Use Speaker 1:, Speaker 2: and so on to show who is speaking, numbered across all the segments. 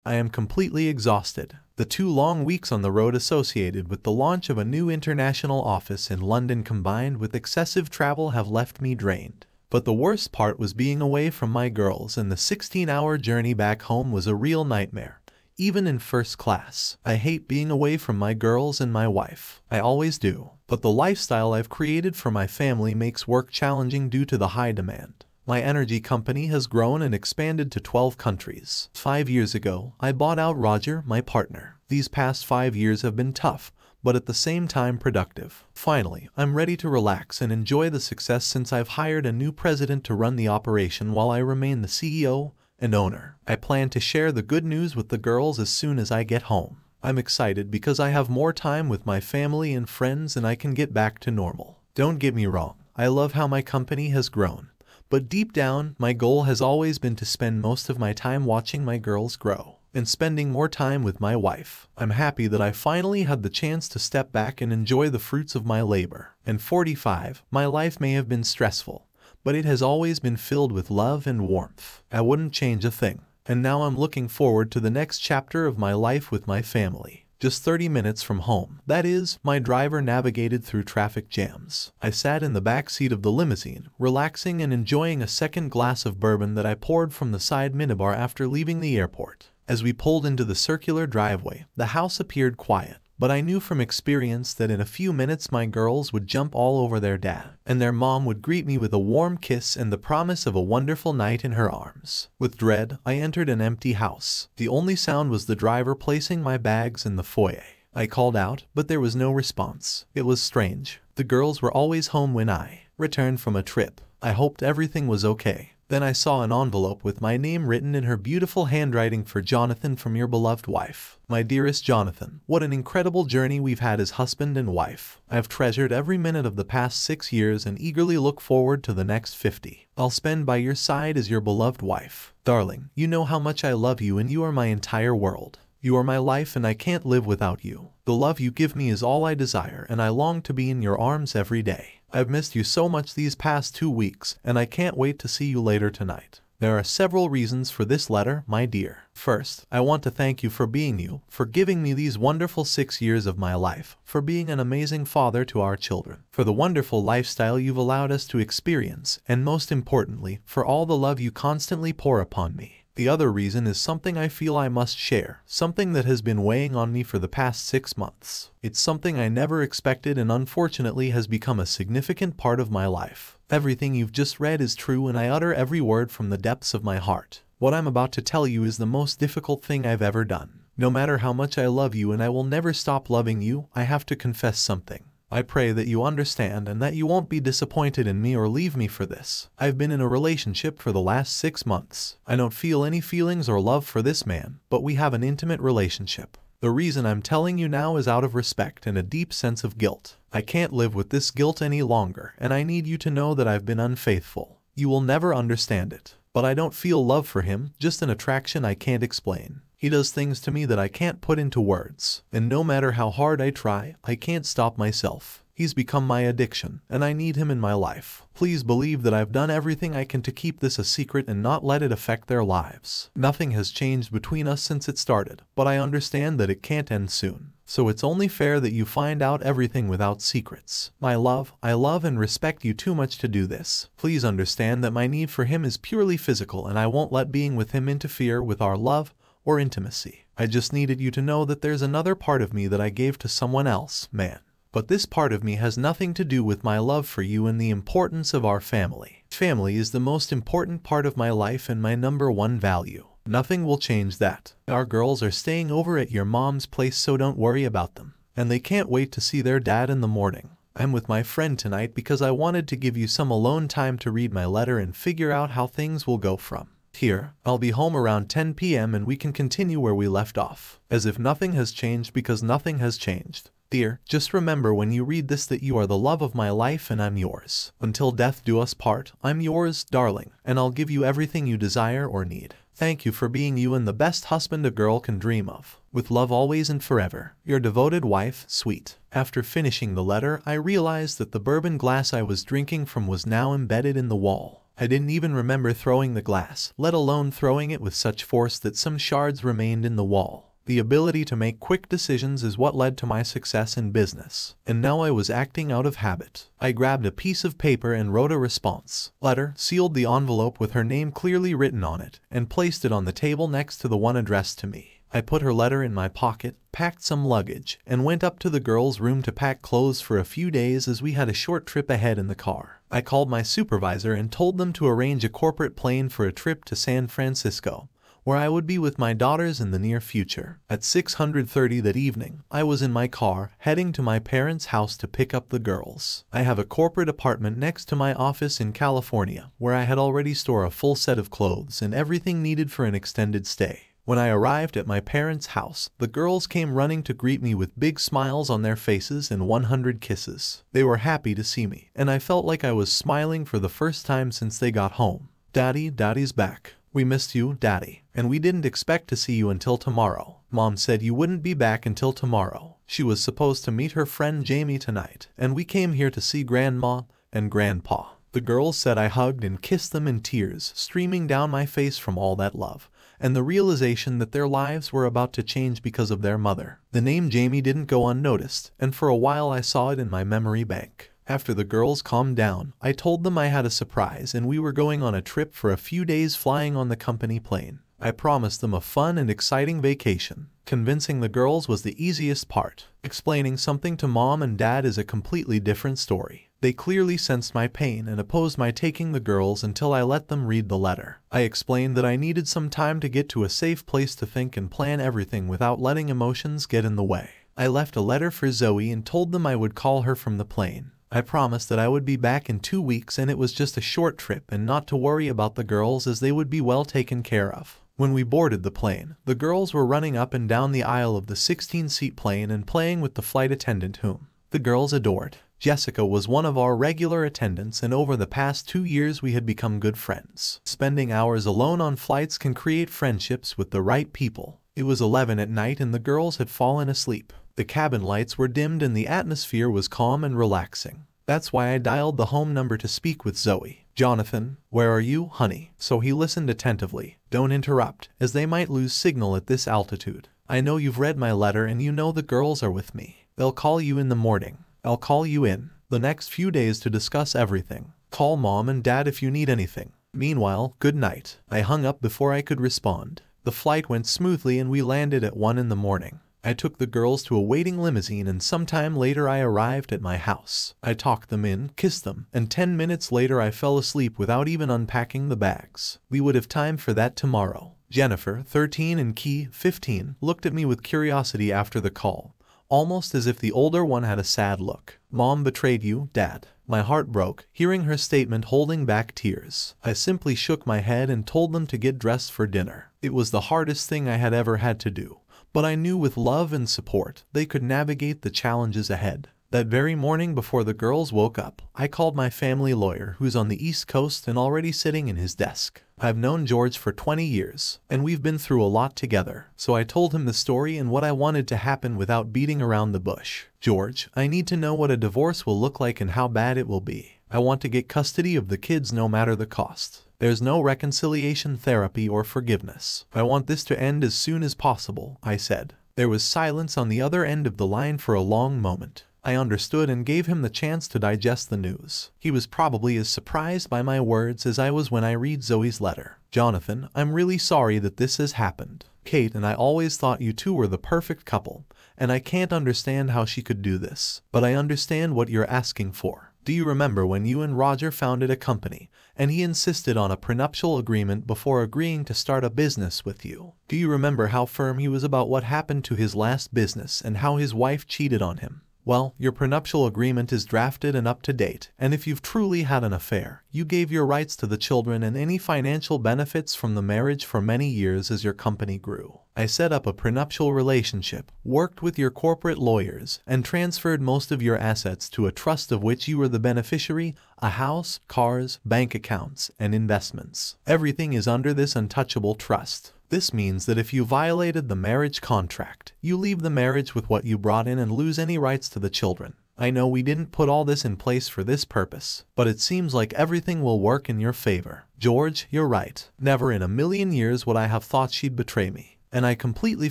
Speaker 1: I am completely exhausted. The 2 long weeks on the road associated with the launch of a new international office in London combined with excessive travel have left me drained. But the worst part was being away from my girls, and the 16-hour journey back home was a real nightmare. Even in first class, I hate being away from my girls and my wife. I always do. But the lifestyle I've created for my family makes work challenging due to the high demand. My energy company has grown and expanded to 12 countries. 5 years ago, I bought out Roger, my partner. These past 5 years have been tough, but at the same time productive. Finally, I'm ready to relax and enjoy the success since I've hired a new president to run the operation while I remain the CEO and owner. I plan to share the good news with the girls as soon as I get home. I'm excited because I have more time with my family and friends and I can get back to normal. Don't get me wrong, I love how my company has grown. But deep down, my goal has always been to spend most of my time watching my girls grow and spending more time with my wife. I'm happy that I finally had the chance to step back and enjoy the fruits of my labor. At 45, my life may have been stressful, but it has always been filled with love and warmth. I wouldn't change a thing. And now I'm looking forward to the next chapter of my life with my family. Just 30 minutes from home. That is, my driver navigated through traffic jams. I sat in the back seat of the limousine, relaxing and enjoying a second glass of bourbon that I poured from the side minibar after leaving the airport. As we pulled into the circular driveway, the house appeared quiet. But I knew from experience that in a few minutes my girls would jump all over their dad, and their mom would greet me with a warm kiss and the promise of a wonderful night in her arms. With dread, I entered an empty house. The only sound was the driver placing my bags in the foyer. I called out, but there was no response. It was strange. The girls were always home when I returned from a trip. I hoped everything was okay. Then I saw an envelope with my name written in her beautiful handwriting: for Jonathan, from your beloved wife. My dearest Jonathan, what an incredible journey we've had as husband and wife. I've treasured every minute of the past 6 years and eagerly look forward to the next 50. I'll spend by your side as your beloved wife. Darling, you know how much I love you and you are my entire world. You are my life and I can't live without you. The love you give me is all I desire and I long to be in your arms every day. I've missed you so much these past 2 weeks and I can't wait to see you later tonight. There are several reasons for this letter, my dear. First, I want to thank you for being you, for giving me these wonderful 6 years of my life, for being an amazing father to our children, for the wonderful lifestyle you've allowed us to experience, and most importantly, for all the love you constantly pour upon me. The other reason is something I feel I must share, something that has been weighing on me for the past 6 months. It's something I never expected and unfortunately has become a significant part of my life. Everything you've just read is true and I utter every word from the depths of my heart. What I'm about to tell you is the most difficult thing I've ever done. No matter how much I love you and I will never stop loving you, I have to confess something. I pray that you understand and that you won't be disappointed in me or leave me for this. I've been in a relationship for the last 6 months. I don't feel any feelings or love for this man, but we have an intimate relationship. The reason I'm telling you now is out of respect and a deep sense of guilt. I can't live with this guilt any longer, and I need you to know that I've been unfaithful. You will never understand it. But I don't feel love for him, just an attraction I can't explain. He does things to me that I can't put into words, and no matter how hard I try, I can't stop myself. He's become my addiction, and I need him in my life. Please believe that I've done everything I can to keep this a secret and not let it affect their lives. Nothing has changed between us since it started, but I understand that it can't end soon. So it's only fair that you find out everything without secrets. My love, I love and respect you too much to do this. Please understand that my need for him is purely physical and I won't let being with him interfere with our love or intimacy. I just needed you to know that there's another part of me that I gave to someone else, man. But this part of me has nothing to do with my love for you and the importance of our family. Family is the most important part of my life and my #1 value. Nothing will change that. Our girls are staying over at your mom's place, so don't worry about them. And they can't wait to see their dad in the morning. I'm with my friend tonight because I wanted to give you some alone time to read my letter and figure out how things will go from here. I'll be home around 10 p.m. and we can continue where we left off, as if nothing has changed because nothing has changed. Dear, just remember when you read this that you are the love of my life and I'm yours. Until death do us part, I'm yours, darling, and I'll give you everything you desire or need. Thank you for being you and the best husband a girl can dream of. With love always and forever, your devoted wife, Sweet. After finishing the letter, I realized that the bourbon glass I was drinking from was now embedded in the wall. I didn't even remember throwing the glass, let alone throwing it with such force that some shards remained in the wall. The ability to make quick decisions is what led to my success in business, and now I was acting out of habit. I grabbed a piece of paper and wrote a response letter, sealed the envelope with her name clearly written on it, and placed it on the table next to the one addressed to me. I put her letter in my pocket, packed some luggage, and went up to the girls' room to pack clothes for a few days as we had a short trip ahead in the car. I called my supervisor and told them to arrange a corporate plane for a trip to San Francisco, where I would be with my daughters in the near future. At 6:30 that evening, I was in my car, heading to my parents' house to pick up the girls. I have a corporate apartment next to my office in California, where I had already stored a full set of clothes and everything needed for an extended stay. When I arrived at my parents' house, the girls came running to greet me with big smiles on their faces and 100 kisses. They were happy to see me, and I felt like I was smiling for the first time since they got home. Daddy's back. We missed you, Daddy, and we didn't expect to see you until tomorrow. Mom said you wouldn't be back until tomorrow. She was supposed to meet her friend Jamie tonight, and we came here to see Grandma and Grandpa. The girls said I hugged and kissed them in tears streaming down my face from all that love, and the realization that their lives were about to change because of their mother. The name Jamie didn't go unnoticed, and for a while I saw it in my memory bank. After the girls calmed down, I told them I had a surprise and we were going on a trip for a few days flying on the company plane. I promised them a fun and exciting vacation. Convincing the girls was the easiest part. Explaining something to Mom and Dad is a completely different story. They clearly sensed my pain and opposed my taking the girls until I let them read the letter. I explained that I needed some time to get to a safe place to think and plan everything without letting emotions get in the way. I left a letter for Zoe and told them I would call her from the plane. I promised that I would be back in 2 weeks and it was just a short trip and not to worry about the girls as they would be well taken care of. When we boarded the plane, the girls were running up and down the aisle of the 16-seat plane and playing with the flight attendant whom the girls adored. Jessica was one of our regular attendants and over the past 2 years we had become good friends. Spending hours alone on flights can create friendships with the right people. It was 11 at night and the girls had fallen asleep. The cabin lights were dimmed and the atmosphere was calm and relaxing. That's why I dialed the home number to speak with Zoe. Jonathan, where are you, honey? So he listened attentively. Don't interrupt, as they might lose signal at this altitude. I know you've read my letter and you know the girls are with me. They'll call you in the morning. I'll call you in the next few days to discuss everything. Call Mom and Dad if you need anything. Meanwhile, good night. I hung up before I could respond. The flight went smoothly and we landed at 1 in the morning. I took the girls to a waiting limousine and sometime later I arrived at my house. I talked them in, kissed them, and 10 minutes later I fell asleep without even unpacking the bags. We would have time for that tomorrow. Jennifer, 13, and Key, 15, looked at me with curiosity after the call, almost as if the older one had a sad look. Mom betrayed you, Dad. My heart broke, hearing her statement holding back tears. I simply shook my head and told them to get dressed for dinner. It was the hardest thing I had ever had to do. But I knew with love and support, they could navigate the challenges ahead. That very morning before the girls woke up, I called my family lawyer who's on the East Coast and already sitting in his desk. I've known George for 20 years, and we've been through a lot together. So I told him the story and what I wanted to happen without beating around the bush. George, I need to know what a divorce will look like and how bad it will be. I want to get custody of the kids no matter the cost. There's no reconciliation therapy or forgiveness. I want this to end as soon as possible, I said. There was silence on the other end of the line for a long moment. I understood and gave him the chance to digest the news. He was probably as surprised by my words as I was when I read Zoe's letter. Jonathan, I'm really sorry that this has happened. Kate and I always thought you two were the perfect couple, and I can't understand how she could do this. But I understand what you're asking for. Do you remember when you and Roger founded a company, and he insisted on a prenuptial agreement before agreeing to start a business with you? Do you remember how firm he was about what happened to his last business and how his wife cheated on him? Well, your prenuptial agreement is drafted and up to date, and if you've truly had an affair, you gave your rights to the children and any financial benefits from the marriage for many years as your company grew. I set up a prenuptial relationship, worked with your corporate lawyers, and transferred most of your assets to a trust of which you were the beneficiary, a house, cars, bank accounts, and investments. Everything is under this untouchable trust. This means that if you violated the marriage contract, you leave the marriage with what you brought in and lose any rights to the children. I know we didn't put all this in place for this purpose, but it seems like everything will work in your favor. George, you're right. Never in a million years would I have thought she'd betray me. And I completely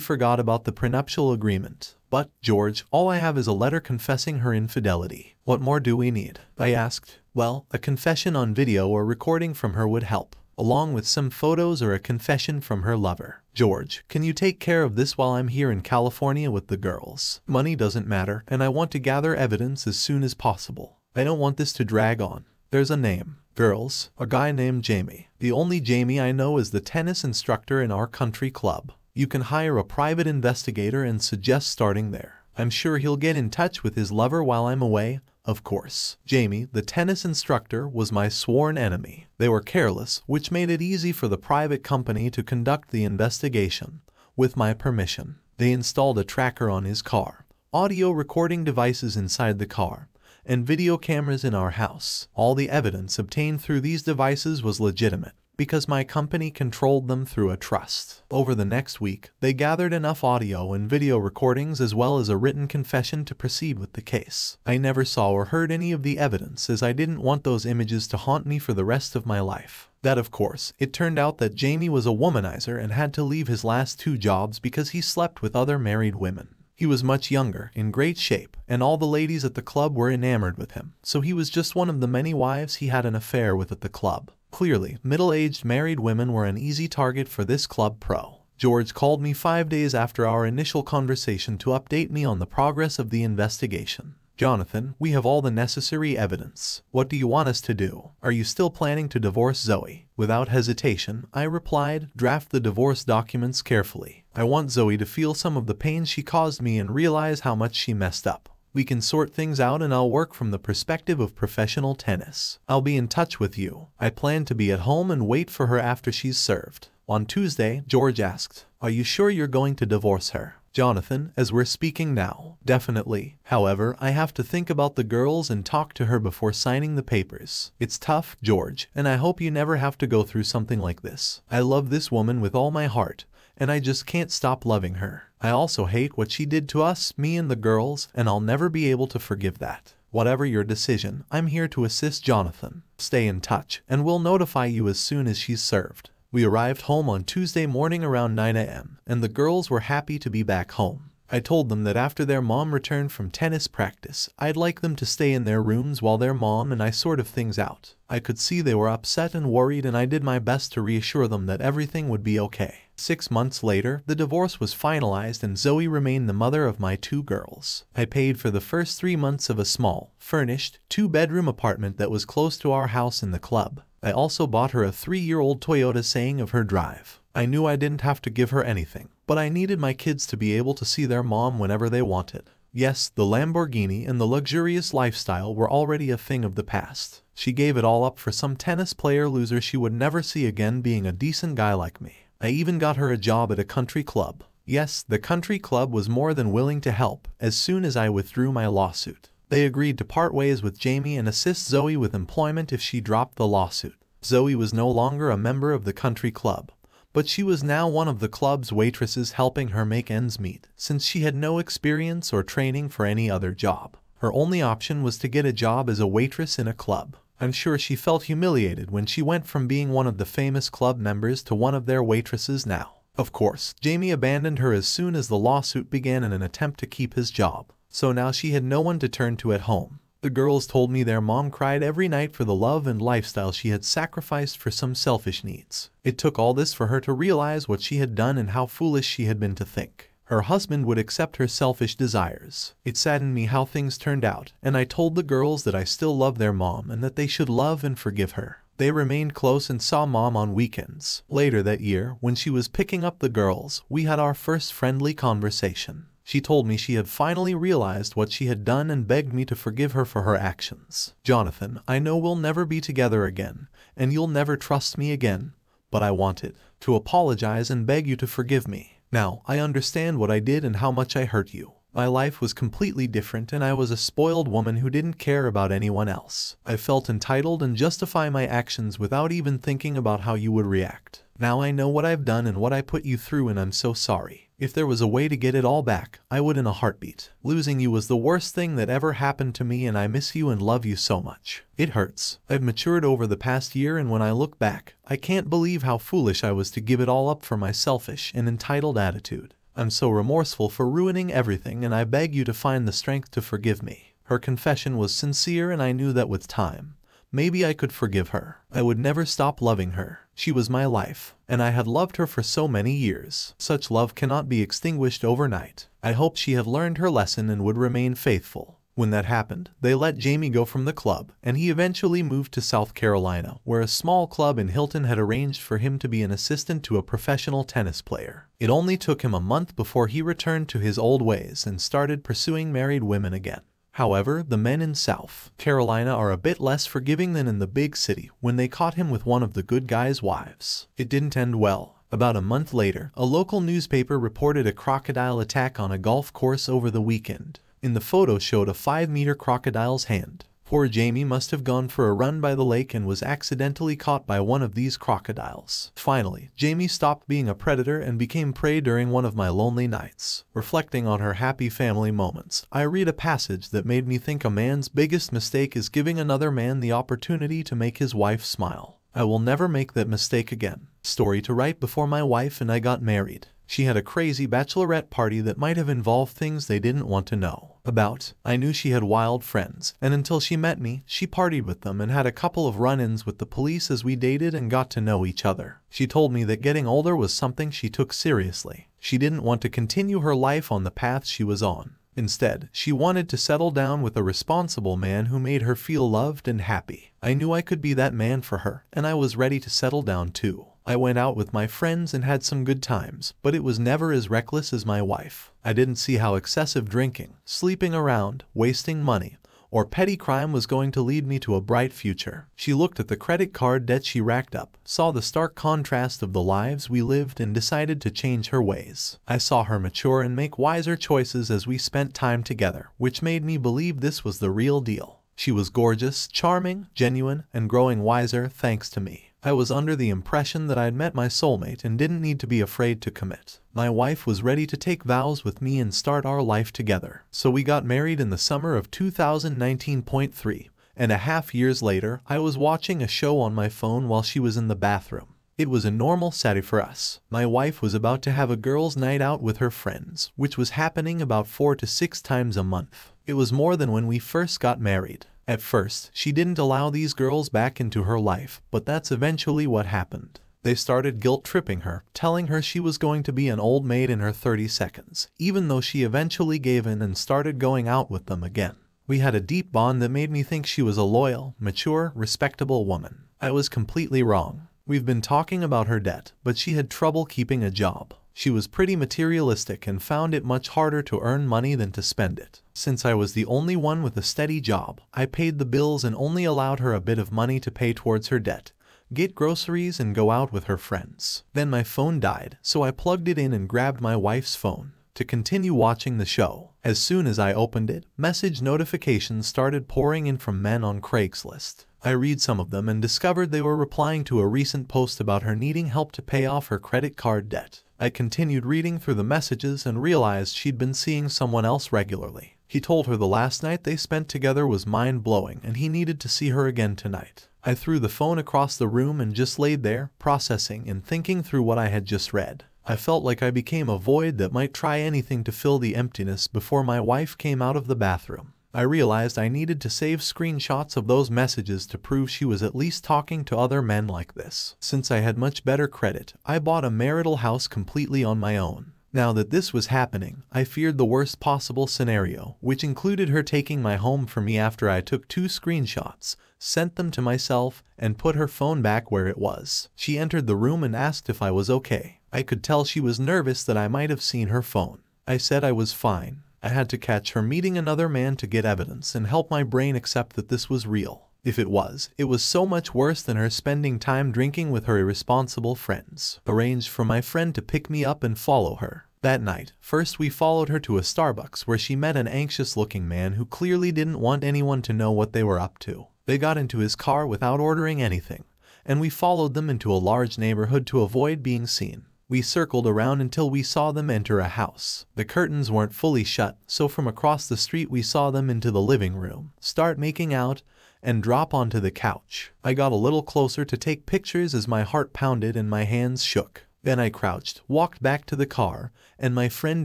Speaker 1: forgot about the prenuptial agreement. But, George, all I have is a letter confessing her infidelity. What more do we need? I asked. Well, a confession on video or recording from her would help, along with some photos or a confession from her lover. George, can you take care of this while I'm here in California with the girls? Money doesn't matter, and I want to gather evidence as soon as possible. I don't want this to drag on. There's a name. Girls, a guy named Jamie. The only Jamie I know is the tennis instructor in our country club. You can hire a private investigator and suggest starting there. I'm sure he'll get in touch with his lover while I'm away. Of course, Jamie, the tennis instructor, was my sworn enemy. They were careless, which made it easy for the private company to conduct the investigation. With my permission, they installed a tracker on his car, audio recording devices inside the car, and video cameras in our house. All the evidence obtained through these devices was legitimate, because my company controlled them through a trust. Over the next week, they gathered enough audio and video recordings as well as a written confession to proceed with the case. I never saw or heard any of the evidence as I didn't want those images to haunt me for the rest of my life. That, of course, it turned out that Jamie was a womanizer and had to leave his last 2 jobs because he slept with other married women. He was much younger, in great shape, and all the ladies at the club were enamored with him, so he was just one of the many wives he had an affair with at the club. Clearly, middle-aged married women were an easy target for this club pro. George called me 5 days after our initial conversation to update me on the progress of the investigation. Jonathan, we have all the necessary evidence. What do you want us to do? Are you still planning to divorce Zoe? Without hesitation, I replied, draft the divorce documents carefully. I want Zoe to feel some of the pain she caused me and realize how much she messed up. We can sort things out and I'll work from the perspective of professional tennis. I'll be in touch with you. I plan to be at home and wait for her after she's served. On Tuesday, George asked, are you sure you're going to divorce her? Jonathan, as we're speaking now, definitely. However, I have to think about the girls and talk to her before signing the papers. It's tough, George, and I hope you never have to go through something like this. I love this woman with all my heart, and I just can't stop loving her. I also hate what she did to us, me and the girls, and I'll never be able to forgive that. Whatever your decision, I'm here to assist Jonathan. Stay in touch, and we'll notify you as soon as she's served. We arrived home on Tuesday morning around 9 a.m., and the girls were happy to be back home. I told them that after their mom returned from tennis practice, I'd like them to stay in their rooms while their mom and I sorted things out. I could see they were upset and worried, and I did my best to reassure them that everything would be okay. 6 months later, the divorce was finalized and Zoe remained the mother of my 2 girls. I paid for the first 3 months of a small, furnished, 2-bedroom apartment that was close to our house in the club. I also bought her a 3-year-old Toyota saying of her drive. I knew I didn't have to give her anything, but I needed my kids to be able to see their mom whenever they wanted. Yes, the Lamborghini and the luxurious lifestyle were already a thing of the past. She gave it all up for some tennis player loser she would never see again, being a decent guy like me. I even got her a job at a country club. Yes, the country club was more than willing to help as soon as I withdrew my lawsuit. They agreed to part ways with Jamie and assist Zoe with employment if she dropped the lawsuit. Zoe was no longer a member of the country club, but she was now one of the club's waitresses, helping her make ends meet, since she had no experience or training for any other job. Her only option was to get a job as a waitress in a club. I'm sure she felt humiliated when she went from being one of the famous club members to one of their waitresses now. Of course, Jamie abandoned her as soon as the lawsuit began in an attempt to keep his job. So now she had no one to turn to at home. The girls told me their mom cried every night for the love and lifestyle she had sacrificed for some selfish needs. It took all this for her to realize what she had done and how foolish she had been to think her husband would accept her selfish desires. It saddened me how things turned out, and I told the girls that I still loved their mom and that they should love and forgive her. They remained close and saw mom on weekends. Later that year, when she was picking up the girls, we had our first friendly conversation. She told me she had finally realized what she had done and begged me to forgive her for her actions. Jonathan, I know we'll never be together again, and you'll never trust me again, but I wanted to apologize and beg you to forgive me. Now, I understand what I did and how much I hurt you. My life was completely different and I was a spoiled woman who didn't care about anyone else. I felt entitled and justify my actions without even thinking about how you would react. Now I know what I've done and what I put you through, and I'm so sorry. If there was a way to get it all back, I would in a heartbeat. Losing you was the worst thing that ever happened to me, and I miss you and love you so much. It hurts. I've matured over the past year, and when I look back, I can't believe how foolish I was to give it all up for my selfish and entitled attitude. I'm so remorseful for ruining everything, and I beg you to find the strength to forgive me." Her confession was sincere, and I knew that with time, maybe I could forgive her. I would never stop loving her. She was my life, and I had loved her for so many years. Such love cannot be extinguished overnight. I hoped she had learned her lesson and would remain faithful. When that happened, they let Jamie go from the club, and he eventually moved to South Carolina, where a small club in Hilton had arranged for him to be an assistant to a professional tennis player. It only took him a month before he returned to his old ways and started pursuing married women again. However, the men in South Carolina are a bit less forgiving than in the big city when they caught him with one of the good guy's wives. It didn't end well. About a month later, a local newspaper reported a crocodile attack on a golf course over the weekend. In the photo showed a 5-meter crocodile's hand. Poor Jamie must have gone for a run by the lake and was accidentally caught by one of these crocodiles. Finally, Jamie stopped being a predator and became prey during one of my lonely nights. Reflecting on her happy family moments, I read a passage that made me think a man's biggest mistake is giving another man the opportunity to make his wife smile. I will never make that mistake again. Story to write: before my wife and I got married, she had a crazy bachelorette party that might have involved things they didn't want to know about. I knew she had wild friends, and until she met me, she partied with them and had a couple of run-ins with the police as we dated and got to know each other. She told me that getting older was something she took seriously. She didn't want to continue her life on the path she was on. Instead, she wanted to settle down with a responsible man who made her feel loved and happy. I knew I could be that man for her, and I was ready to settle down too. I went out with my friends and had some good times, but it was never as reckless as my wife. I didn't see how excessive drinking, sleeping around, wasting money, or petty crime was going to lead me to a bright future. She looked at the credit card debt she racked up, saw the stark contrast of the lives we lived, and decided to change her ways. I saw her mature and make wiser choices as we spent time together, which made me believe this was the real deal. She was gorgeous, charming, genuine, and growing wiser thanks to me. I was under the impression that I'd met my soulmate and didn't need to be afraid to commit. My wife was ready to take vows with me and start our life together. So we got married in the summer of 2019.3, and a half years later, I was watching a show on my phone while she was in the bathroom. It was a normal Saturday for us. My wife was about to have a girls' night out with her friends, which was happening about 4 to 6 times a month. It was more than when we first got married. At first, she didn't allow these girls back into her life, but that's eventually what happened. They started guilt-tripping her, telling her she was going to be an old maid in her 30 seconds, even though she eventually gave in and started going out with them again. We had a deep bond that made me think she was a loyal, mature, respectable woman. I was completely wrong. We've been talking about her debt, but she had trouble keeping a job. She was pretty materialistic and found it much harder to earn money than to spend it. Since I was the only one with a steady job, I paid the bills and only allowed her a bit of money to pay towards her debt, get groceries, and go out with her friends. Then my phone died, so I plugged it in and grabbed my wife's phone to continue watching the show. As soon as I opened it, message notifications started pouring in from men on Craigslist. I read some of them and discovered they were replying to a recent post about her needing help to pay off her credit card debt. I continued reading through the messages and realized she'd been seeing someone else regularly. He told her the last night they spent together was mind-blowing and he needed to see her again tonight. I threw the phone across the room and just laid there, processing and thinking through what I had just read. I felt like I became a void that might try anything to fill the emptiness before my wife came out of the bathroom. I realized I needed to save screenshots of those messages to prove she was at least talking to other men like this. Since I had much better credit, I bought a marital house completely on my own. Now that this was happening, I feared the worst possible scenario, which included her taking my home from me after I took 2 screenshots, sent them to myself, and put her phone back where it was. She entered the room and asked if I was okay. I could tell she was nervous that I might have seen her phone. I said I was fine. I had to catch her meeting another man to get evidence and help my brain accept that this was real. If it was so much worse than her spending time drinking with her irresponsible friends. Arranged for my friend to pick me up and follow her. That night, first we followed her to a Starbucks where she met an anxious-looking man who clearly didn't want anyone to know what they were up to. They got into his car without ordering anything, and we followed them into a large neighborhood to avoid being seen. We circled around until we saw them enter a house. The curtains weren't fully shut, so from across the street we saw them into the living room, start making out, and drop onto the couch. I got a little closer to take pictures as my heart pounded and my hands shook. Then I crouched, walked back to the car, and my friend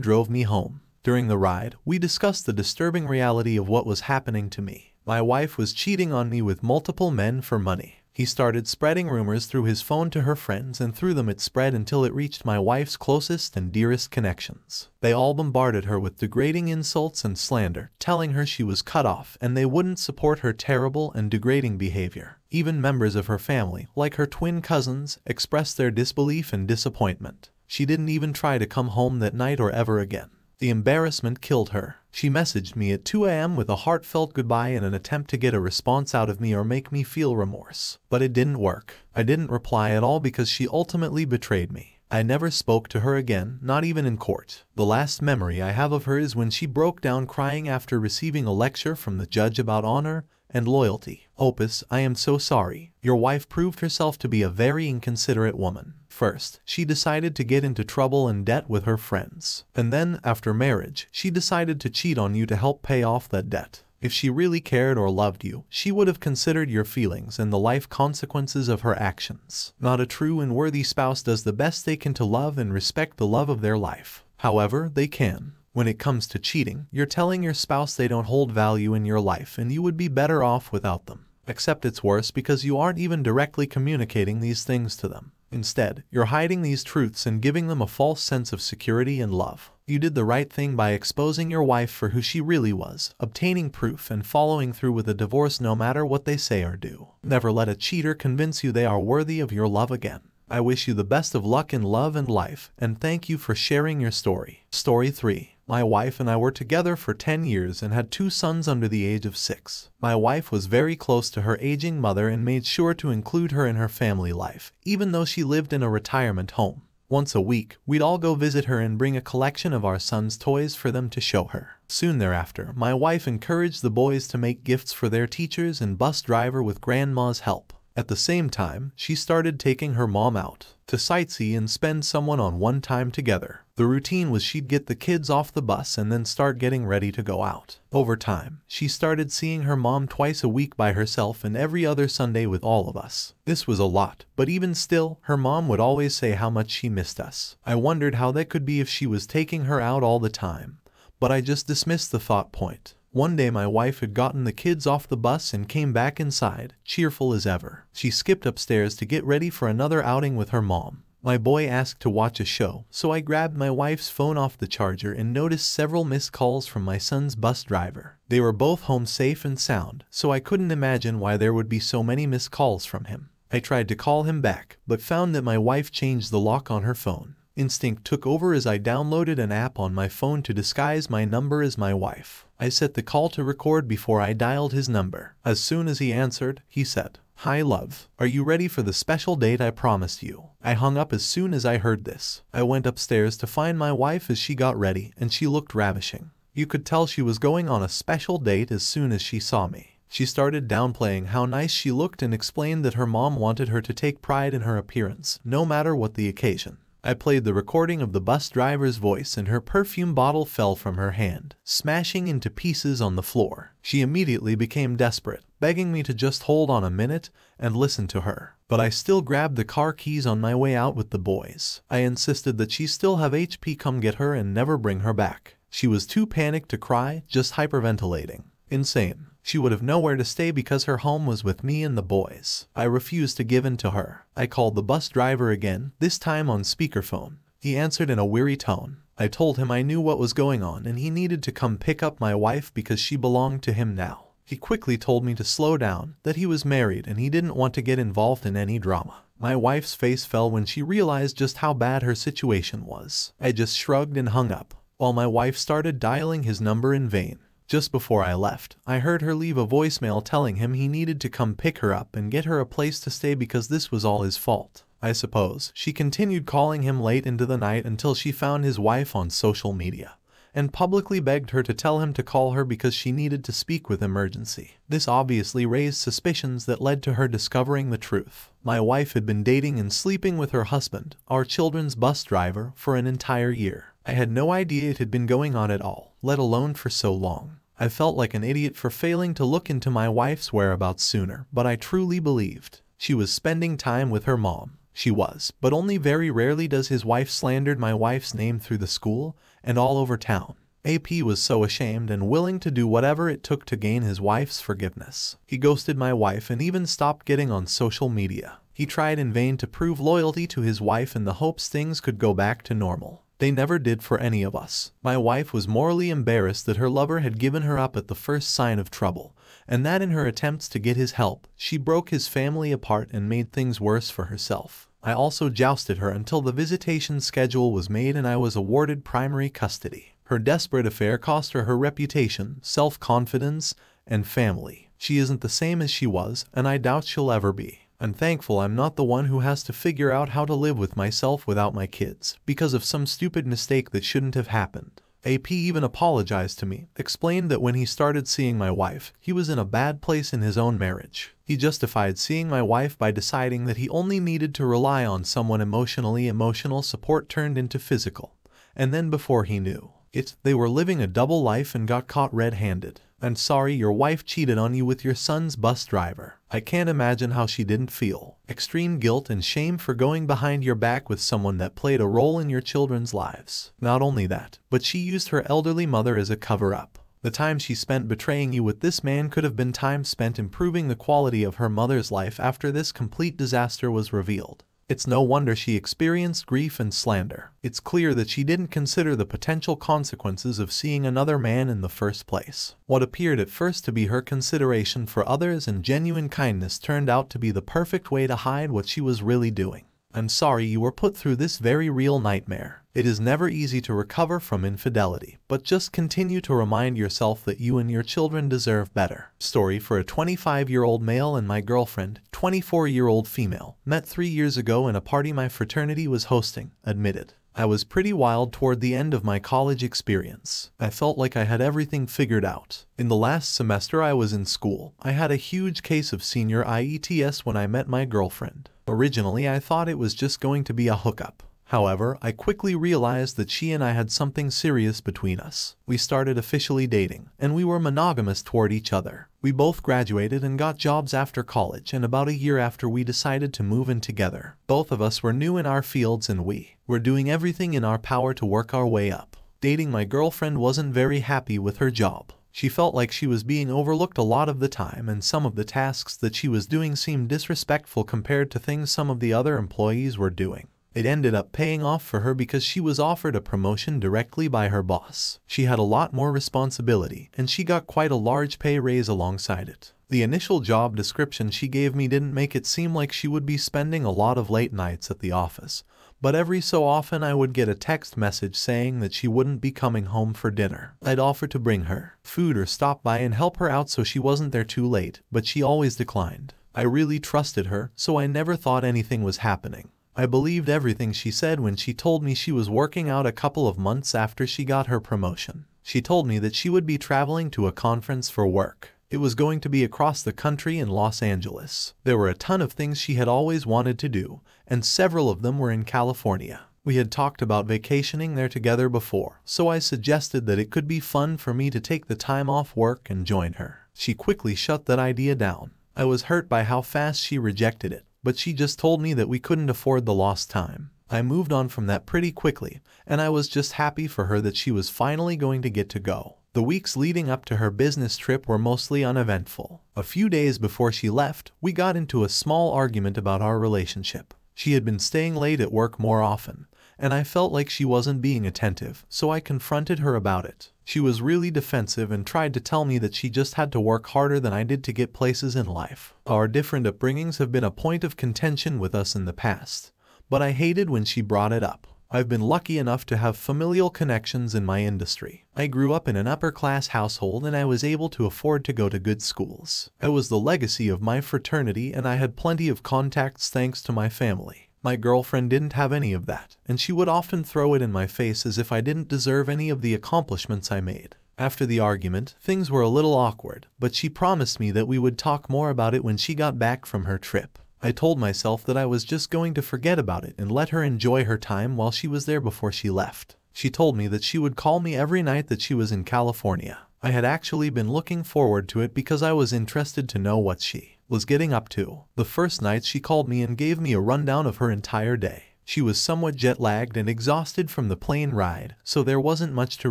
Speaker 1: drove me home. During the ride, we discussed the disturbing reality of what was happening to me. My wife was cheating on me with multiple men for money. He started spreading rumors through his phone to her friends, and through them it spread until it reached my wife's closest and dearest connections. They all bombarded her with degrading insults and slander, telling her she was cut off and they wouldn't support her terrible and degrading behavior. Even members of her family, like her twin cousins, expressed their disbelief and disappointment. She didn't even try to come home that night or ever again. The embarrassment killed her. She messaged me at 2 a.m. with a heartfelt goodbye in an attempt to get a response out of me or make me feel remorse. But it didn't work. I didn't reply at all because she ultimately betrayed me. I never spoke to her again, not even in court. The last memory I have of her is when she broke down crying after receiving a lecture from the judge about honor and loyalty. Opus, I am so sorry. Your wife proved herself to be a very inconsiderate woman. First, she decided to get into trouble and debt with her friends. And then, after marriage, she decided to cheat on you to help pay off that debt. If she really cared or loved you, she would have considered your feelings and the life consequences of her actions. Not a true and worthy spouse does the best they can to love and respect the love of their life. However, they can. When it comes to cheating, you're telling your spouse they don't hold value in your life and you would be better off without them. Except it's worse because you aren't even directly communicating these things to them. Instead, you're hiding these truths and giving them a false sense of security and love. You did the right thing by exposing your wife for who she really was, obtaining proof, and following through with a divorce no matter what they say or do. Never let a cheater convince you they are worthy of your love again. I wish you the best of luck in love and life, and thank you for sharing your story. Story 3. My wife and I were together for 10 years and had 2 sons under the age of 6. My wife was very close to her aging mother and made sure to include her in her family life, even though she lived in a retirement home. Once a week, we'd all go visit her and bring a collection of our sons' toys for them to show her. Soon thereafter, my wife encouraged the boys to make gifts for their teachers and bus driver with grandma's help. At the same time, she started taking her mom out to sightsee and spend someone-on-one time together. The routine was she'd get the kids off the bus and then start getting ready to go out. Over time, she started seeing her mom twice a week by herself and every other Sunday with all of us. This was a lot, but even still, her mom would always say how much she missed us. I wondered how that could be if she was taking her out all the time, but I just dismissed the thought point. One day my wife had gotten the kids off the bus and came back inside, cheerful as ever. She skipped upstairs to get ready for another outing with her mom. My boy asked to watch a show, so I grabbed my wife's phone off the charger and noticed several missed calls from my son's bus driver. They were both home safe and sound, so I couldn't imagine why there would be so many missed calls from him. I tried to call him back, but found that my wife changed the lock on her phone. Instinct took over as I downloaded an app on my phone to disguise my number as my wife. I set the call to record before I dialed his number. As soon as he answered, he said, "Hi love, are you ready for the special date I promised you?" I hung up as soon as I heard this. I went upstairs to find my wife as she got ready, and she looked ravishing. You could tell she was going on a special date as soon as she saw me. She started downplaying how nice she looked and explained that her mom wanted her to take pride in her appearance, no matter what the occasion. I played the recording of the bus driver's voice and her perfume bottle fell from her hand, smashing into pieces on the floor. She immediately became desperate, begging me to just hold on a minute and listen to her. But I still grabbed the car keys on my way out with the boys. I insisted that she still have HP come get her and never bring her back. She was too panicked to cry, just hyperventilating. Insane. She would have nowhere to stay because her home was with me and the boys. I refused to give in to her. I called the bus driver again, this time on speakerphone. He answered in a weary tone. I told him I knew what was going on and he needed to come pick up my wife because she belonged to him now. He quickly told me to slow down, that he was married and he didn't want to get involved in any drama. My wife's face fell when she realized just how bad her situation was. I just shrugged and hung up, while my wife started dialing his number in vain. Just before I left, I heard her leave a voicemail telling him he needed to come pick her up and get her a place to stay because this was all his fault. I suppose she continued calling him late into the night until she found his wife on social media and publicly begged her to tell him to call her because she needed to speak with emergency. This obviously raised suspicions that led to her discovering the truth. My wife had been dating and sleeping with her husband, our children's bus driver, for an entire year. I had no idea it had been going on at all, let alone for so long. I felt like an idiot for failing to look into my wife's whereabouts sooner, but I truly believed she was spending time with her mom. She was, but only very rarely does his wife slander my wife's name through the school and all over town. AP was so ashamed and willing to do whatever it took to gain his wife's forgiveness. He ghosted my wife and even stopped getting on social media. He tried in vain to prove loyalty to his wife in the hopes things could go back to normal. They never did for any of us. My wife was morally embarrassed that her lover had given her up at the first sign of trouble, and that in her attempts to get his help, she broke his family apart and made things worse for herself. I also jousted her until the visitation schedule was made and I was awarded primary custody. Her desperate affair cost her her reputation, self-confidence, and family. She isn't the same as she was, and I doubt she'll ever be. I'm thankful I'm not the one who has to figure out how to live with myself without my kids, because of some stupid mistake that shouldn't have happened. AP even apologized to me, explained that when he started seeing my wife, he was in a bad place in his own marriage. He justified seeing my wife by deciding that he only needed to rely on someone emotional support turned into physical. And then before he knew it, they were living a double life and got caught red-handed. I'm sorry your wife cheated on you with your son's bus driver. I can't imagine how she didn't feel extreme guilt and shame for going behind your back with someone that played a role in your children's lives. Not only that, but she used her elderly mother as a cover-up. The time she spent betraying you with this man could have been time spent improving the quality of her mother's life after this complete disaster was revealed. It's no wonder she experienced grief and slander. It's clear that she didn't consider the potential consequences of seeing another man in the first place. What appeared at first to be her consideration for others and genuine kindness turned out to be the perfect way to hide what she was really doing. I'm sorry you were put through this very real nightmare. It is never easy to recover from infidelity, but just continue to remind yourself that you and your children deserve better. Story for a 25-year-old male and my girlfriend, 24-year-old female, met 3 years ago in a party my fraternity was hosting, admitted. I was pretty wild toward the end of my college experience. I felt like I had everything figured out. In the last semester I was in school, I had a huge case of senior IETS when I met my girlfriend. Originally I thought it was just going to be a hookup. However, I quickly realized that she and I had something serious between us. We started officially dating, and we were monogamous toward each other. We both graduated and got jobs after college, and about a year after we decided to move in together. Both of us were new in our fields and we were doing everything in our power to work our way up. Dating my girlfriend wasn't very happy with her job. She felt like she was being overlooked a lot of the time, and some of the tasks that she was doing seemed disrespectful compared to things some of the other employees were doing. It ended up paying off for her because she was offered a promotion directly by her boss. She had a lot more responsibility, and she got quite a large pay raise alongside it. The initial job description she gave me didn't make it seem like she would be spending a lot of late nights at the office, but every so often I would get a text message saying that she wouldn't be coming home for dinner. I'd offer to bring her food or stop by and help her out so she wasn't there too late, but she always declined. I really trusted her, so I never thought anything was happening. I believed everything she said when she told me she was working out a couple of months after she got her promotion. She told me that she would be traveling to a conference for work. It was going to be across the country in Los Angeles. There were a ton of things she had always wanted to do, and several of them were in California. We had talked about vacationing there together before, so I suggested that it could be fun for me to take the time off work and join her. She quickly shut that idea down. I was hurt by how fast she rejected it, but she just told me that we couldn't afford the lost time. I moved on from that pretty quickly, and I was just happy for her that she was finally going to get to go. The weeks leading up to her business trip were mostly uneventful. A few days before she left, we got into a small argument about our relationship. She had been staying late at work more often, and I felt like she wasn't being attentive, so I confronted her about it. She was really defensive and tried to tell me that she just had to work harder than I did to get places in life. Our different upbringings have been a point of contention with us in the past, but I hated when she brought it up. I've been lucky enough to have familial connections in my industry. I grew up in an upper-class household and I was able to afford to go to good schools. I was the legacy of my fraternity and I had plenty of contacts thanks to my family. My girlfriend didn't have any of that, and she would often throw it in my face as if I didn't deserve any of the accomplishments I made. After the argument, things were a little awkward, but she promised me that we would talk more about it when she got back from her trip. I told myself that I was just going to forget about it and let her enjoy her time while she was there before she left. She told me that she would call me every night that she was in California. I had actually been looking forward to it because I was interested to know what she was getting up to. The first night she called me and gave me a rundown of her entire day. She was somewhat jet-lagged and exhausted from the plane ride, so there wasn't much to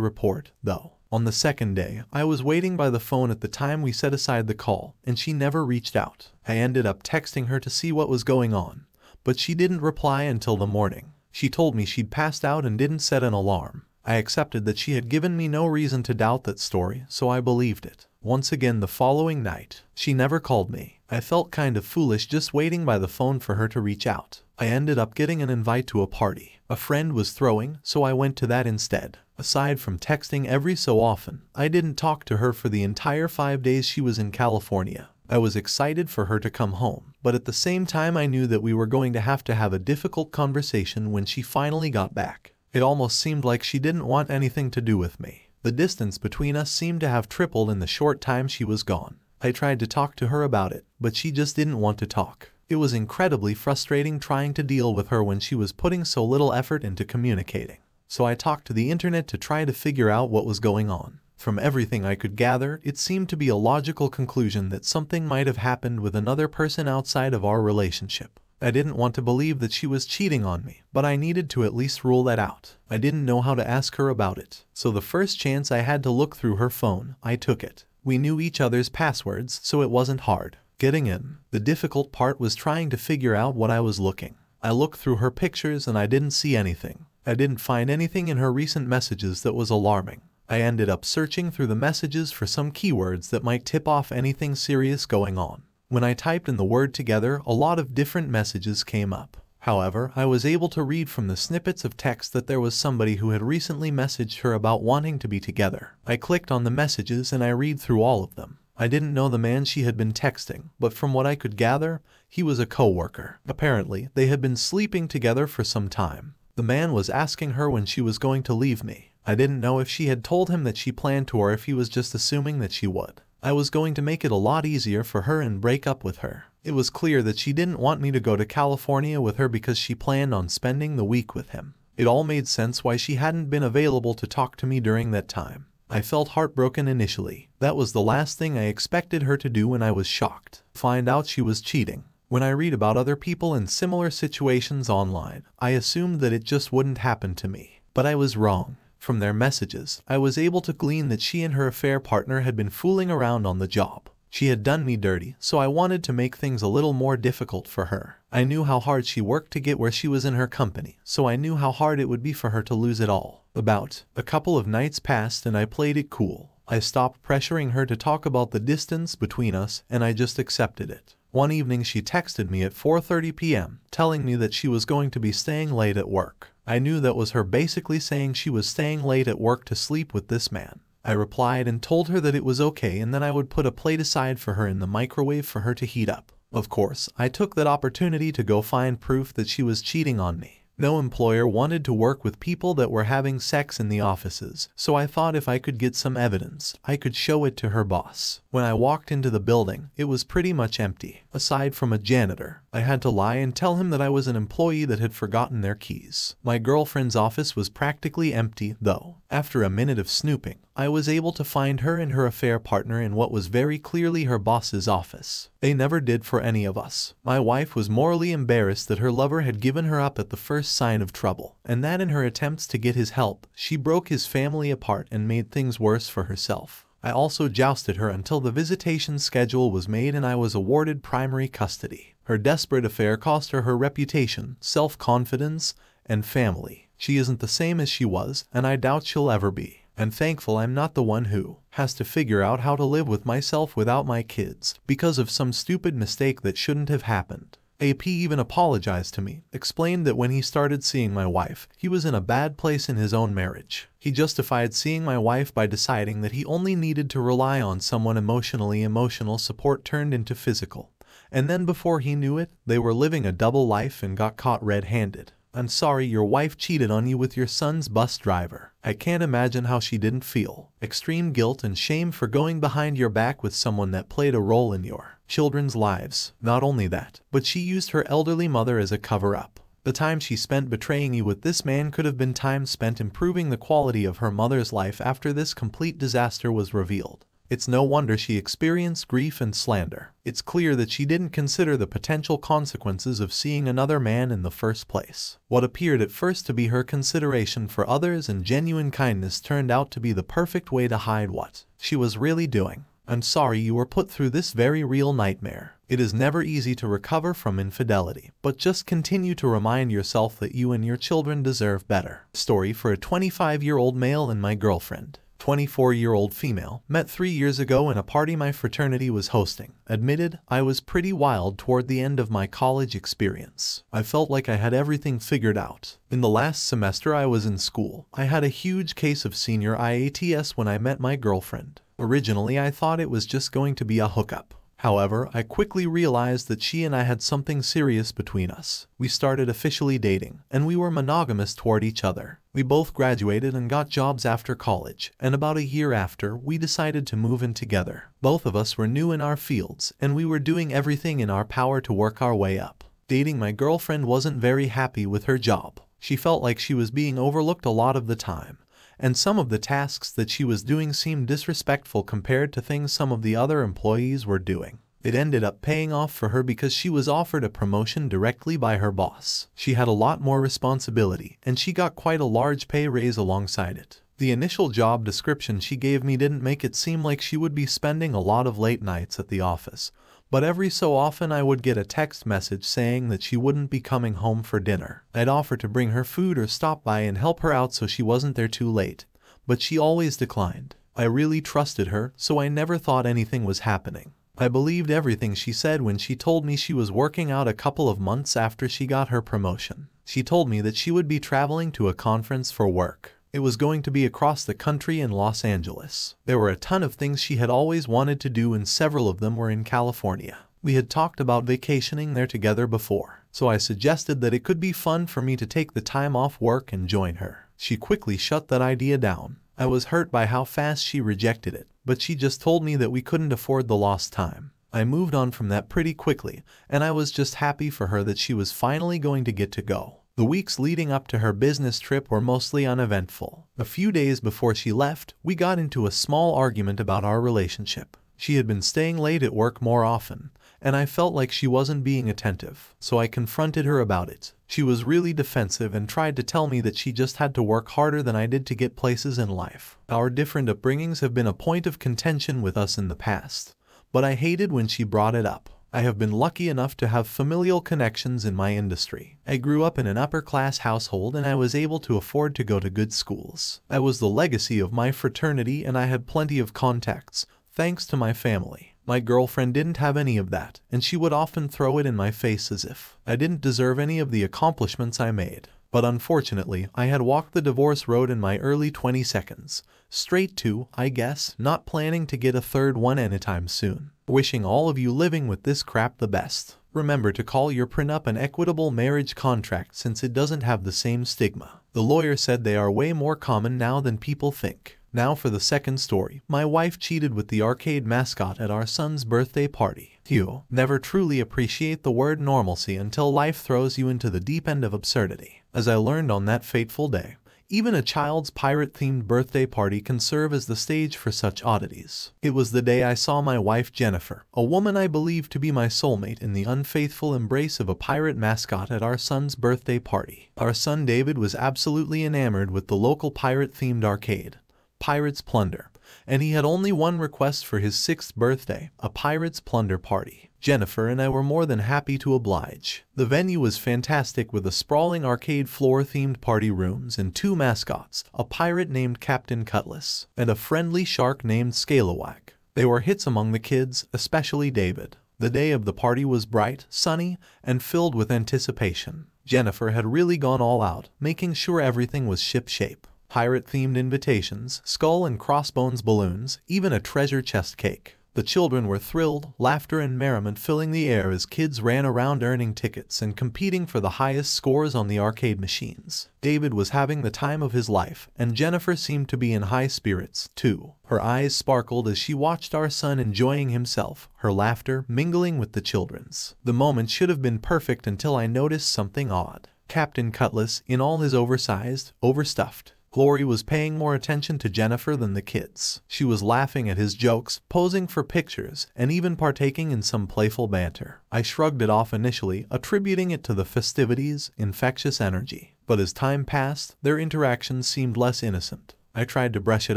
Speaker 1: report, though. On the second day, I was waiting by the phone at the time we set aside the call, and she never reached out. I ended up texting her to see what was going on, but she didn't reply until the morning. She told me she'd passed out and didn't set an alarm. I accepted that she had given me no reason to doubt that story, so I believed it. Once again the following night, she never called me. I felt kind of foolish just waiting by the phone for her to reach out. I ended up getting an invite to a party a friend was throwing, so I went to that instead. Aside from texting every so often, I didn't talk to her for the entire 5 days she was in California. I was excited for her to come home, but at the same time I knew that we were going to have a difficult conversation when she finally got back. It almost seemed like she didn't want anything to do with me. The distance between us seemed to have tripled in the short time she was gone. I tried to talk to her about it, but she just didn't want to talk. It was incredibly frustrating trying to deal with her when she was putting so little effort into communicating. So I talked to the internet to try to figure out what was going on. From everything I could gather, it seemed to be a logical conclusion that something might have happened with another person outside of our relationship. I didn't want to believe that she was cheating on me, but I needed to at least rule that out. I didn't know how to ask her about it, so the first chance I had to look through her phone, I took it. We knew each other's passwords, so it wasn't hard getting in. The difficult part was trying to figure out what I was looking. I looked through her pictures and I didn't see anything. I didn't find anything in her recent messages that was alarming. I ended up searching through the messages for some keywords that might tip off anything serious going on. When I typed in the word together, a lot of different messages came up. However, I was able to read from the snippets of text that there was somebody who had recently messaged her about wanting to be together. I clicked on the messages and I read through all of them. I didn't know the man she had been texting, but from what I could gather, he was a co-worker. Apparently, they had been sleeping together for some time. The man was asking her when she was going to leave me. I didn't know if she had told him that she planned to or if he was just assuming that she would. I was going to make it a lot easier for her and break up with her. It was clear that she didn't want me to go to California with her because she planned on spending the week with him. It all made sense why she hadn't been available to talk to me during that time. I felt heartbroken initially. That was the last thing I expected her to do when I was shocked. Find out she was cheating. When I read about other people in similar situations online, I assumed that it just wouldn't happen to me. But I was wrong. From their messages, I was able to glean that she and her affair partner had been fooling around on the job. She had done me dirty, so I wanted to make things a little more difficult for her. I knew how hard she worked to get where she was in her company, so I knew how hard it would be for her to lose it all. About a couple of nights passed and I played it cool. I stopped pressuring her to talk about the distance between us and I just accepted it. One evening she texted me at 4:30 p.m. telling me that she was going to be staying late at work. I knew that was her basically saying she was staying late at work to sleep with this man. I replied and told her that it was okay and then I would put a plate aside for her in the microwave for her to heat up. Of course, I took that opportunity to go find proof that she was cheating on me. No employer wanted to work with people that were having sex in the offices, so I thought if I could get some evidence, I could show it to her boss. When I walked into the building, it was pretty much empty. Aside from a janitor, I had to lie and tell him that I was an employee that had forgotten their keys. My girlfriend's office was practically empty, though. After a minute of snooping, I was able to find her and her affair partner in what was very clearly her boss's office. They never did for any of us. My wife was morally embarrassed that her lover had given her up at the first sign of trouble, and that in her attempts to get his help, she broke his family apart and made things worse for herself. I also jousted her until the visitation schedule was made and I was awarded primary custody. Her desperate affair cost her her reputation, self-confidence, and family. She isn't the same as she was, and I doubt she'll ever be. I'm thankful I'm not the one who has to figure out how to live with myself without my kids because of some stupid mistake that shouldn't have happened. AP even apologized to me, explained that when he started seeing my wife, he was in a bad place in his own marriage. He justified seeing my wife by deciding that he only needed to rely on someone emotional support turned into physical, And then before he knew it, they were living a double life and got caught red-handed. I'm sorry your wife cheated on you with your son's bus driver. I can't imagine how she didn't feel extreme guilt and shame for going behind your back with someone that played a role in your children's lives. Not only that, but she used her elderly mother as a cover-up. The time she spent betraying you with this man could have been time spent improving the quality of her mother's life after this complete disaster was revealed. It's no wonder she experienced grief and slander. It's clear that she didn't consider the potential consequences of seeing another man in the first place. What appeared at first to be her consideration for others and genuine kindness turned out to be the perfect way to hide what she was really doing. I'm sorry you were put through this very real nightmare. It is never easy to recover from infidelity, but just continue to remind yourself that you and your children deserve better. Story for a 25-year-old male and my girlfriend. 24-year-old female, met 3 years ago in a party my fraternity was hosting. Admitted, I was pretty wild toward the end of my college experience. I felt like I had everything figured out. In the last semester I was in school, I had a huge case of senior IATS when I met my girlfriend. Originally I thought it was just going to be a hookup. However, I quickly realized that she and I had something serious between us. We started officially dating, and we were monogamous toward each other. We both graduated and got jobs after college, and about a year after, we decided to move in together. Both of us were new in our fields, and we were doing everything in our power to work our way up. Dating my girlfriend wasn't very happy with her job. She felt like she was being overlooked a lot of the time, and some of the tasks that she was doing seemed disrespectful compared to things some of the other employees were doing. It ended up paying off for her because she was offered a promotion directly by her boss. She had a lot more responsibility, and she got quite a large pay raise alongside it. The initial job description she gave me didn't make it seem like she would be spending a lot of late nights at the office, but every so often I would get a text message saying that she wouldn't be coming home for dinner. I'd offer to bring her food or stop by and help her out so she wasn't there too late, but she always declined. I really trusted her, so I never thought anything was happening. I believed everything she said when she told me she was working out a couple of months after she got her promotion. She told me that she would be traveling to a conference for work. It was going to be across the country in Los Angeles. There were a ton of things she had always wanted to do, and several of them were in California. We had talked about vacationing there together before, so I suggested that it could be fun for me to take the time off work and join her. She quickly shut that idea down. I was hurt by how fast she rejected it, but she just told me that we couldn't afford the lost time. I moved on from that pretty quickly, and I was just happy for her that she was finally going to get to go. The weeks leading up to her business trip were mostly uneventful. A few days before she left, we got into a small argument about our relationship. She had been staying late at work more often, and I felt like she wasn't being attentive, so I confronted her about it. She was really defensive and tried to tell me that she just had to work harder than I did to get places in life. Our different upbringings have been a point of contention with us in the past, but I hated when she brought it up. I have been lucky enough to have familial connections in my industry. I grew up in an upper-class household and I was able to afford to go to good schools. That was the legacy of my fraternity, and I had plenty of contacts, thanks to my family. My girlfriend didn't have any of that, and she would often throw it in my face as if I didn't deserve any of the accomplishments I made. But unfortunately, I had walked the divorce road in my early 20s, straight to, I guess, not planning to get a third one anytime soon. Wishing all of you living with this crap the best. Remember to call your prenup an equitable marriage contract since it doesn't have the same stigma. The lawyer said they are way more common now than people think. Now for the second story. My wife cheated with the arcade mascot at our son's birthday party. You never truly appreciate the word normalcy until life throws you into the deep end of absurdity. As I learned on that fateful day, even a child's pirate-themed birthday party can serve as the stage for such oddities. It was the day I saw my wife Jennifer, a woman I believe to be my soulmate, in the unfaithful embrace of a pirate mascot at our son's birthday party. Our son David was absolutely enamored with the local pirate-themed arcade, Pirates Plunder, and he had only one request for his 6th birthday, a Pirates Plunder party. Jennifer and I were more than happy to oblige. The venue was fantastic with a sprawling arcade floor-themed party rooms and 2 mascots, a pirate named Captain Cutlass and a friendly shark named Scalawag. They were hits among the kids, especially David. The day of the party was bright, sunny, and filled with anticipation. Jennifer had really gone all out, making sure everything was ship-shape. Pirate-themed invitations, skull and crossbones balloons, even a treasure chest cake. The children were thrilled, laughter and merriment filling the air as kids ran around earning tickets and competing for the highest scores on the arcade machines. David was having the time of his life, and Jennifer seemed to be in high spirits, too. Her eyes sparkled as she watched our son enjoying himself, her laughter mingling with the children's. The moment should have been perfect until I noticed something odd. Captain Cutlass, in all his oversized, overstuffed glory, was paying more attention to Jennifer than the kids. She was laughing at his jokes, posing for pictures, and even partaking in some playful banter. I shrugged it off initially, attributing it to the festivities' infectious energy. But as time passed, their interactions seemed less innocent. I tried to brush it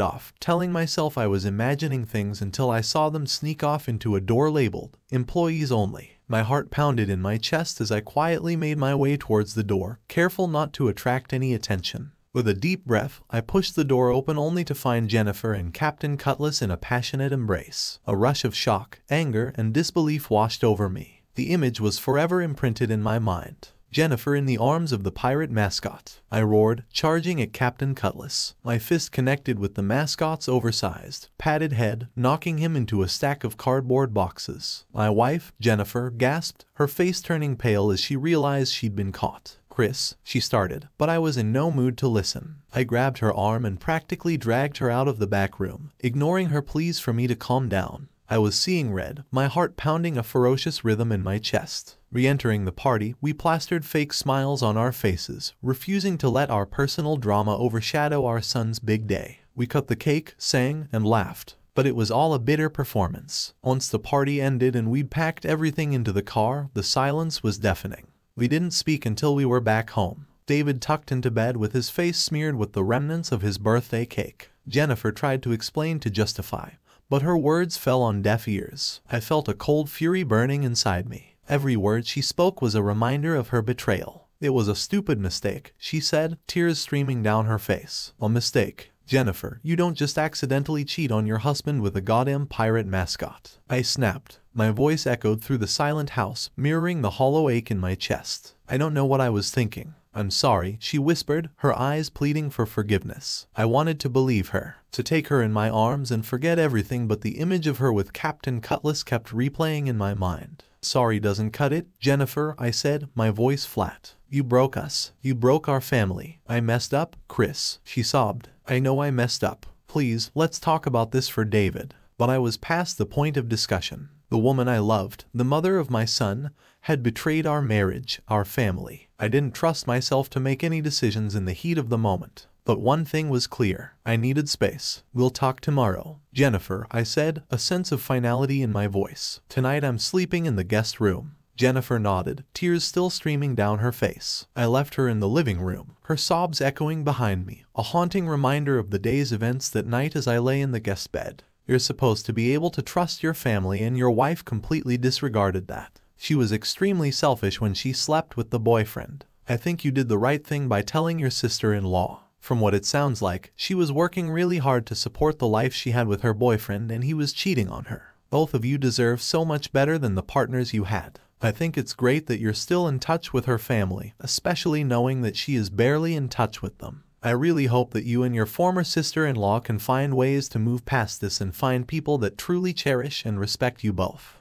Speaker 1: off, telling myself I was imagining things until I saw them sneak off into a door labeled, "Employees Only." My heart pounded in my chest as I quietly made my way towards the door, careful not to attract any attention. With a deep breath, I pushed the door open only to find Jennifer and Captain Cutlass in a passionate embrace. A rush of shock, anger, and disbelief washed over me. The image was forever imprinted in my mind. Jennifer in the arms of the pirate mascot. I roared, charging at Captain Cutlass. My fist connected with the mascot's oversized, padded head, knocking him into a stack of cardboard boxes. My wife, Jennifer, gasped, her face turning pale as she realized she'd been caught. "Chris," she started, but I was in no mood to listen. I grabbed her arm and practically dragged her out of the back room, ignoring her pleas for me to calm down. I was seeing red, my heart pounding a ferocious rhythm in my chest. Re-entering the party, we plastered fake smiles on our faces, refusing to let our personal drama overshadow our son's big day. We cut the cake, sang, and laughed. But it was all a bitter performance. Once the party ended and we'd packed everything into the car, the silence was deafening. We didn't speak until we were back home. David tucked into bed with his face smeared with the remnants of his birthday cake. Jennifer tried to explain, to justify, but her words fell on deaf ears. I felt a cold fury burning inside me. Every word she spoke was a reminder of her betrayal. "It was a stupid mistake," she said, tears streaming down her face. "A mistake? Jennifer, you don't just accidentally cheat on your husband with a goddamn pirate mascot." I snapped. My voice echoed through the silent house, mirroring the hollow ache in my chest. "I don't know what I was thinking. I'm sorry," she whispered, her eyes pleading for forgiveness. I wanted to believe her, to take her in my arms and forget everything, but the image of her with Captain Cutlass kept replaying in my mind. "Sorry doesn't cut it, Jennifer," I said, my voice flat. "You broke us. You broke our family." "I messed up, Chris," she sobbed. "I know I messed up. Please, let's talk about this for David." But I was past the point of discussion. The woman I loved, the mother of my son, had betrayed our marriage, our family. I didn't trust myself to make any decisions in the heat of the moment. But one thing was clear. I needed space. "We'll talk tomorrow, Jennifer," I said, a sense of finality in my voice. "Tonight I'm sleeping in the guest room." Jennifer nodded, tears still streaming down her face. I left her in the living room, her sobs echoing behind me, a haunting reminder of the day's events that night as I lay in the guest bed. You're supposed to be able to trust your family, and your wife completely disregarded that. She was extremely selfish when she slept with the boyfriend. I think you did the right thing by telling your sister-in-law. From what it sounds like, she was working really hard to support the life she had with her boyfriend, and he was cheating on her. Both of you deserve so much better than the partners you had. I think it's great that you're still in touch with her family, especially knowing that she is barely in touch with them. I really hope that you and your former sister-in-law can find ways to move past this and find people that truly cherish and respect you both.